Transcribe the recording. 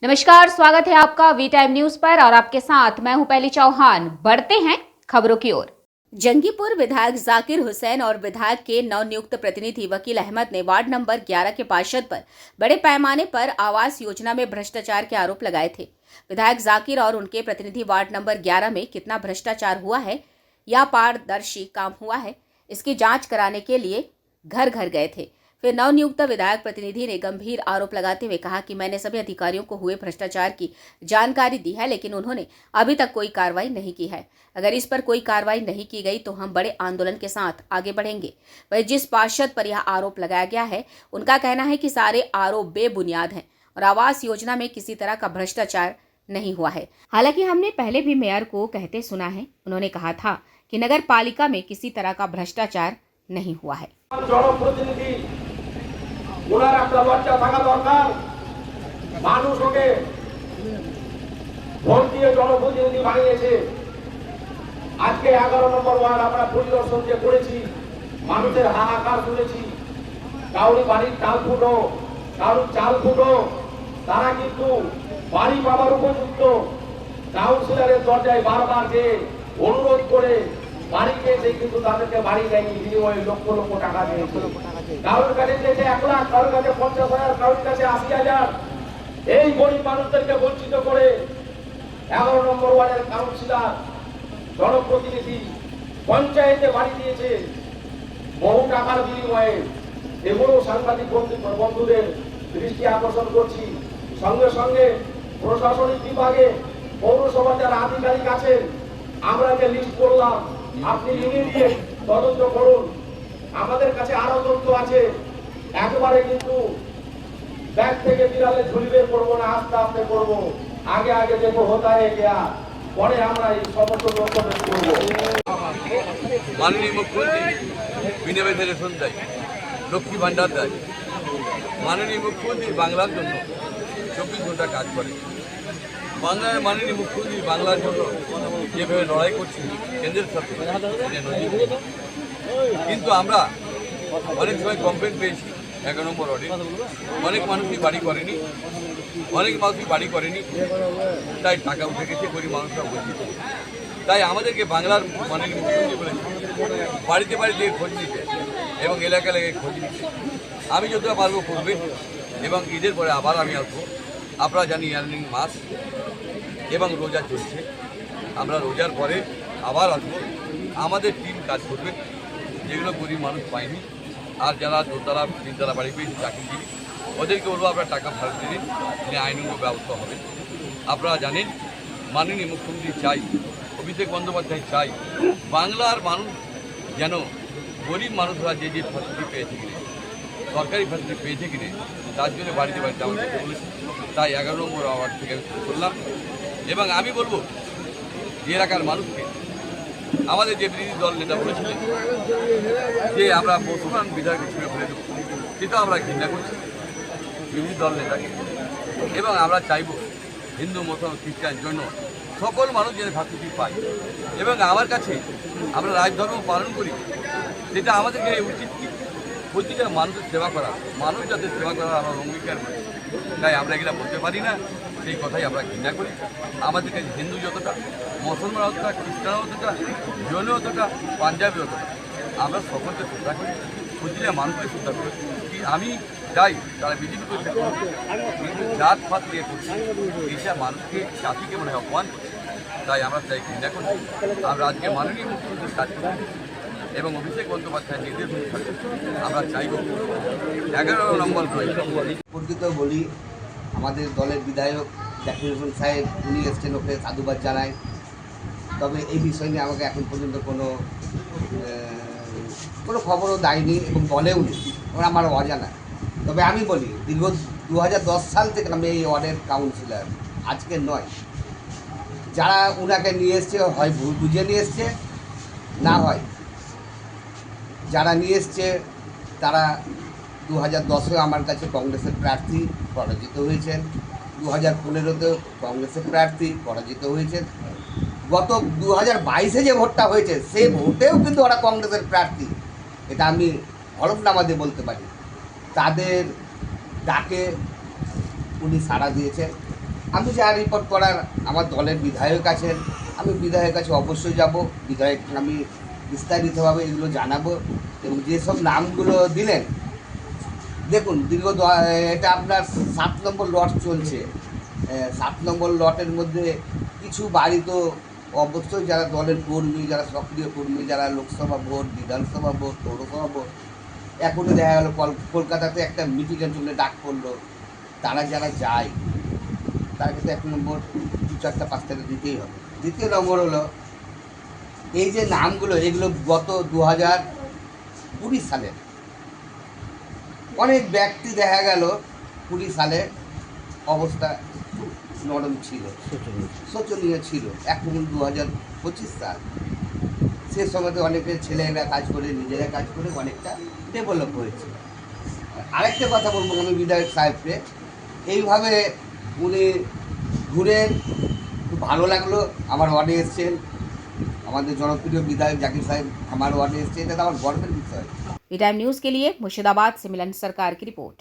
नमस्कार, स्वागत है आपका वी टाइम न्यूज पर और आपके साथ मैं हूं पहली चौहान। बढ़ते हैं खबरों की ओर। जंगीपुर विधायक जाकिर हुसैन और विधायक के नवनियुक्त प्रतिनिधि वकील अहमद ने वार्ड नंबर 11 के पार्षद पर बड़े पैमाने पर आवास योजना में भ्रष्टाचार के आरोप लगाए थे। विधायक जाकिर और उनके प्रतिनिधि वार्ड नंबर 11 में कितना भ्रष्टाचार हुआ है या पारदर्शी काम हुआ है, इसकी जांच कराने के लिए घर घर गए थे। फिर नवनियुक्त विधायक प्रतिनिधि ने गंभीर आरोप लगाते हुए कहा कि मैंने सभी अधिकारियों को हुए भ्रष्टाचार की जानकारी दी है, लेकिन उन्होंने अभी तक कोई कार्रवाई नहीं की है। अगर इस पर कोई कार्रवाई नहीं की गई तो हम बड़े आंदोलन के साथ आगे बढ़ेंगे। वही जिस पार्षद पर यह आरोप लगाया गया है, उनका कहना है कि सारे आरोप बेबुनियाद हैं और आवास योजना में किसी तरह का भ्रष्टाचार नहीं हुआ है। हालांकि हमने पहले भी मेयर को कहते सुना है, उन्होंने कहा था कि नगर पालिका में किसी तरह का भ्रष्टाचार नहीं हुआ है। ওনার একটা লজ্জা থাকা দরকার। মানুষ ওকে ভোট দিয়ে জনপ্রতিনিধি বানিয়েছে। আজকে 11 নম্বর ওয়ার্ড আমরা পরিদর্শন যে করেছি, মানুষের হাহাকার শুনেছি। কাউরি বাড়ির চাল ফুটো, কারুর চাল ফুটো, তারা কিন্তু বাড়ি পাবার উপযুক্ত কাউন্সিলরের দরজায় বারবার যে অনুরোধ করে বাড়ি পেয়েছে, কিন্তু তাদেরকে বাড়ি দেয়নি, বিনিময়ে লক্ষ লক্ষ টাকা দিয়েছে। কারোর কাছে দিয়েছে 1 লাখ, কারোর কাছে 50,000, কারোর কাছে 80,000। এই গরিব মানুষদেরকে বঞ্চিত করে 11 নম্বর ওয়ার্ডের কাউন্সিলর, জনপ্রতিনিধি পঞ্চায়েতে বাড়ি দিয়েছে বহু টাকার বিনিময়ে। এগুলো সাংবাদিক বন্ধুদের দৃষ্টি আকর্ষণ করছি। সঙ্গে সঙ্গে প্রশাসনিক বিভাগে পৌরসভার যারা আধিকারিক আছেন, আমরা যে লিস্ট করলাম, আপনি ইমিডিয়েট তদন্ত করুন। আমাদের কাছে আরো তথ্য আছে। একবারে কিন্তু ব্যাগ থেকে বিড়ালে ঝুলি বের করবো না, আস্তে আস্তে করবো। আগে আগে দেখো হতা হয়ে গিয়া, পরে আমরা এই সমস্ত লক্ষ্য করবো। মাননীয় মুখ্যমন্ত্রী বিনা বেতনে রেশন দেয়, লক্ষ্মী ভান্ডার দেয়। মাননীয় মুখ্যমন্ত্রী বাংলার জন্য 24 ঘন্টা কাজ করে। বাংলার মাননীয় মুখ্যমন্ত্রী বাংলার জন্য যেভাবে লড়াই করছে কেন্দ্রের সাথে, কিন্তু আমরা অনেক সময় কমপ্লেন পেয়েছি 11 নম্বর ওয়ার্ডে অনেক মানুষই বাড়ি করেনি, তাই টাকা উঠে গেছে, গরিব মানুষরা বঞ্চিত। তাই আমাদেরকে বাংলার মাননীয় মুখ্যমন্ত্রী বলেছে বাড়িতে বাড়িতে খোঁজ নিতে এবং এলাকা এলাকায় খোঁজ নিতে। আমি যতটা পারবো করবে এবং ঈদের পরে আবার আমি আসবো। আপনারা জানি ইয়ার্নিং মাস এবং রোজা চলছে, আমরা রোজার পরে আবার আসবো। আমাদের টিম কাজ করবে, যেগুলো গরিব মানুষ পায়নি আর যারা দোতলা তিনতলা বাড়ি পেয়েছে চাকরিজীবী, ওদেরকে বলবো আপনারা টাকা ফেরত দিন, আইনগত ব্যবস্থা হবে। আপনারা জানেন মাননীয় মুখ্যমন্ত্রী চাই, অভিষেক বন্দ্যোপাধ্যায় চাই বাংলার মানুষ যেন গরিব মানুষরা যে যে ফ্যাসিলিটি পেয়েছে কিনে, সরকারি ফ্যাসিলিটি পেয়েছে কিনে, তার জন্য বাড়িতে বাড়িতে আমাকে বলেছি। তাই 11 নম্বর ওয়ার্ড থেকে আমি শুরু করলাম এবং আমি বলবো যে এলাকার মানুষকে আমাদের যে বিরোধী দল নেতা বলেছিলেন যে আমরা বর্তমান বিধায়ক হিসেবে ফেলে দেবো, সেটা আমরা ঘৃণা করছি বিরোধী দল নেতাকে। এবং আমরা চাইব হিন্দু মুসলমান খ্রিস্টান জন্য সকল মানুষ যেন ফ্যাসিলিটি পায়। এবং আমার কাছে আমরা রাজধর্ম পালন করি, যেটা আমাদেরকে উচিত কি প্রতিটা মানুষের সেবা করা, মানুষ যাতে সেবা করার আমরা অঙ্গীকার করি। তাই আমরা এগুলো বলতে পারি না, সেই কথাই আমরা ঘৃণা করি। আমাদের কাছে হিন্দু যতটা, মুসলমান অতটা, খ্রিস্টান অতটা, জৈন অতটা, পাঞ্জাবি অতটা, আমরা সকলকে শ্রদ্ধা করি, প্রতিটা মানুষকে শ্রদ্ধা করি। আমি চাই তারা বিজেপি করতে, কিন্তু জাত ফাত দিয়ে করছে, এইসব মানুষকে জাতিকে মনে হয় অপমান করছে। তাই আমরা চাই ঘৃণা করি। আমরা আজকে মাননীয় মুখ্যমন্ত্রীর কাজ করছি এবং অভিষেক বন্দ্যোপাধ্যায়ের নির্দেশ অনুসারে আমরা চাইব 11 নম্বর সম্পর্কিত বলি। আমাদের দলের বিধায়ক জাকির হোসেন সাহেব উনি এসছেন, ওকে সাধুবাদ জানায়। তবে এই বিষয় নিয়ে আমাকে এখন পর্যন্ত কোনো খবরও দেয়নি এবং বলেও নি, আমার অজানা। তবে আমি বলি দীর্ঘ 2010 সাল থেকে আমি এই ওয়ার্ডের কাউন্সিলর, আজকে নয়। যারা ওনাকে নিয়ে এসছে হয় ভুল বুঝে নিয়ে এসছে, না হয় যারা নিয়ে এসছে তারা 2010-এ আমার কাছে কংগ্রেসের প্রার্থী পরাজিত হয়েছেন, 2015-তেও কংগ্রেসের প্রার্থী পরাজিত হয়েছেন, গত 2022-এ যে ভোটটা হয়েছে সে ভোটেও কিন্তু ওরা কংগ্রেসের প্রার্থী, এটা আমি হলফনামা দিয়ে বলতে পারি। তাদের ডাকে উনি সাড়া দিয়েছেন আমি যা রিপোর্ট করার আমার দলের বিধায়ক আছেন, আমি বিধায়কের কাছে অবশ্যই যাব, বিধায়ক আমি বিস্তারিতভাবে এগুলো জানাবো। এবং যেসব নামগুলো দিলেন, দেখুন এটা আপনার 7 নম্বর লট চলছে। 7 নম্বর লটের মধ্যে কিছু বাড়ি তো অবশ্যই যারা দলের কর্মী, যারা সক্রিয় কর্মী, যারা লোকসভা ভোট, বিধানসভা ভোট, পৌরসভা ভোট, এখনই দেখা গেল কলকাতাতে একটা মিটিংয়ের জন্য ডাক পড়লো, তারা যারা যায় তার কিন্তু 1 নম্বর 2, 4, 5 দিতেই হবে। দ্বিতীয় নম্বর হলো এই যে নামগুলো, এগুলো গত 2020 সালের অনেক ব্যক্তি দেখা গেল 20 সালে অবস্থা নরম ছিল, শোচনীয় ছিল। এখন 2025 সাল, সে সময়তে অনেকের ছেলেরা কাজ করে, নিজেরা কাজ করে অনেকটা ডেভেলপ হয়েছে। আরেকটা কথা বলবো আমি বিধায়ক সাহেবকে, এইভাবে উনি ঘুরেন, খুব ভালো লাগলো। আমার ওয়ার্ডে এসছেন, আমাদের জনপ্রিয় বিধায়ক জাকির সাহেব আমার ওয়ার্ডে এসছে, এটা তো আমার গর্বের বিষয়। वी टाइम न्यूज के लिए मुर्शिदाबाद से मिलन सरकार की रिपोर्ट।